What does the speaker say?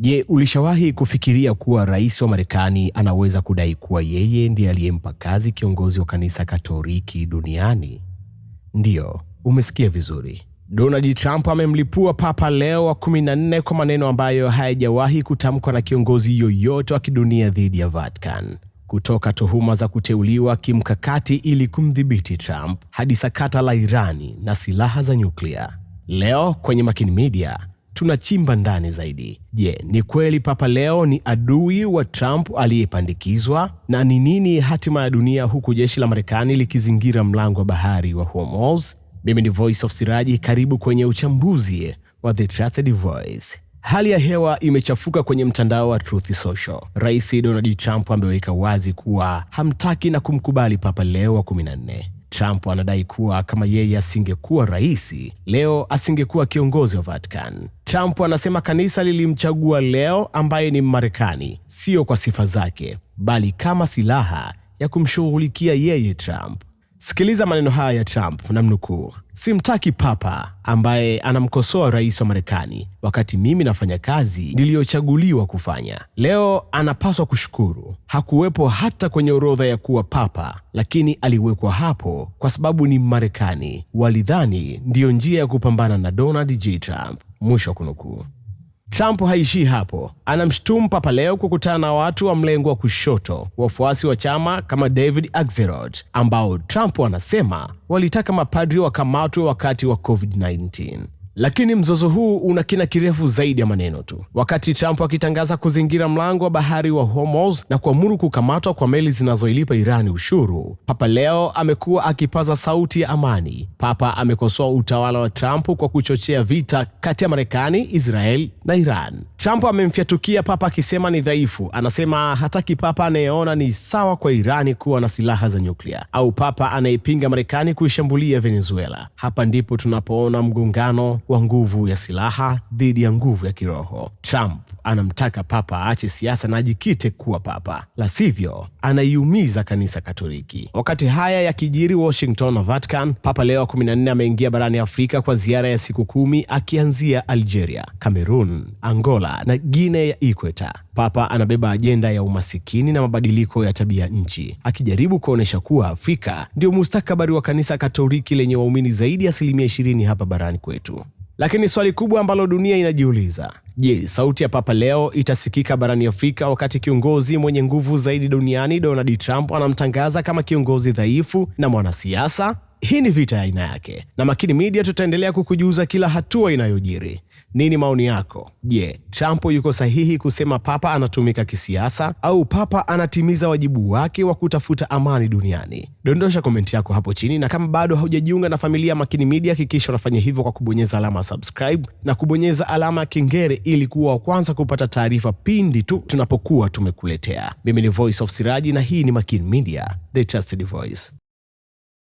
Je, ulishawahi kufikiria kuwa rais wa Marekani anaweza kudai kuwa yeye ndiye aliyempa kazi kiongozi wa kanisa Katoliki duniani? Ndiyo, umesikia vizuri. Donald Trump amemlipua Papa Leo wa 14 kwa maneno ambayo hayajawahi kutamkwa na kiongozi yoyote wa kidunia dhidi ya Vatican. Kutoka tuhuma za kuteuliwa kimkakati ili kumdhibiti Trump hadi sakata la Irani na silaha za nyuklia. Leo kwenye Makini Media tunachimba ndani zaidi. Je, ni kweli Papa Leo ni adui wa Trump aliyepandikizwa? Na ni nini hatima ya dunia huku jeshi la Marekani likizingira mlango wa bahari wa Hormuz? Mimi ni Voice of Siraji, karibu kwenye uchambuzi wa The Trusted Voice. Hali ya hewa imechafuka kwenye mtandao wa Truth Social. Rais Donald Trump ameweka wazi kuwa hamtaki na kumkubali Papa Leo wa 14. Trump anadai kuwa kama yeye asingekuwa rais, Leo asingekuwa kiongozi wa Vatican. Trump anasema kanisa lilimchagua Leo ambaye ni Mmarekani, sio kwa sifa zake, bali kama silaha ya kumshughulikia yeye Trump. Sikiliza maneno haya ya Trump, namnukuu: "Simtaki papa ambaye anamkosoa rais wa Marekani wakati mimi nafanya kazi niliyochaguliwa kufanya. Leo anapaswa kushukuru. Hakuwepo hata kwenye orodha ya kuwa papa, lakini aliwekwa hapo kwa sababu ni Marekani. Walidhani ndiyo njia ya kupambana na Donald J. Trump." Mwisho wa kunukuu. Trump haishii hapo. Anamshtumu Papa Leo kukutana na watu wa mlengo wa kushoto, wafuasi wa chama kama David Axelrod, ambao Trump anasema walitaka mapadri wakamatwe wakati wa COVID-19. Lakini mzozo huu una kina kirefu zaidi ya maneno tu. Wakati Trump akitangaza kuzingira mlango wa bahari wa Hormuz na kuamuru kukamatwa kwa meli zinazoilipa Irani ushuru, Papa Leo amekuwa akipaza sauti ya amani. Papa amekosoa utawala wa Trump kwa kuchochea vita kati ya Marekani, Israel na Iran. Trump amemfyatukia Papa akisema ni dhaifu. Anasema hataki Papa anayeona ni sawa kwa Irani kuwa na silaha za nyuklia, au Papa anayepinga Marekani kuishambulia Venezuela. Hapa ndipo tunapoona mgongano wa nguvu ya silaha dhidi ya nguvu ya kiroho. Trump anamtaka Papa aache siasa na ajikite kuwa Papa, la sivyo anaiumiza kanisa Katoliki. Wakati haya yakijiri Washington na Vatican, Papa Leo 14 ameingia barani Afrika kwa ziara ya siku 10 akianzia Algeria, Cameroon, Angola na Guinea ya Ikweta. Papa anabeba ajenda ya umasikini na mabadiliko ya tabia nchi, akijaribu kuonesha kuwa Afrika ndio mustakabali wa kanisa Katoliki lenye waumini zaidi ya 20% hapa barani kwetu. Lakini swali kubwa ambalo dunia inajiuliza, je, sauti ya Papa Leo itasikika barani Afrika wakati kiongozi mwenye nguvu zaidi duniani Donald Trump anamtangaza kama kiongozi dhaifu na mwanasiasa? Hii ni vita ya aina yake, na Makini Media tutaendelea kukujuza kila hatua inayojiri. Nini maoni yako? Je, Trump yuko sahihi kusema Papa anatumika kisiasa, au Papa anatimiza wajibu wake wa kutafuta amani duniani? Dondosha komenti yako hapo chini, na kama bado haujajiunga na familia ya Makini Media, hakikisha unafanya hivyo kwa kubonyeza alama subscribe na kubonyeza alama ya kengele ili kuwa wa kwanza kupata taarifa pindi tu tunapokuwa tumekuletea. Mimi ni Voice of Siraji na hii ni Makini Media, The Trusted Voice.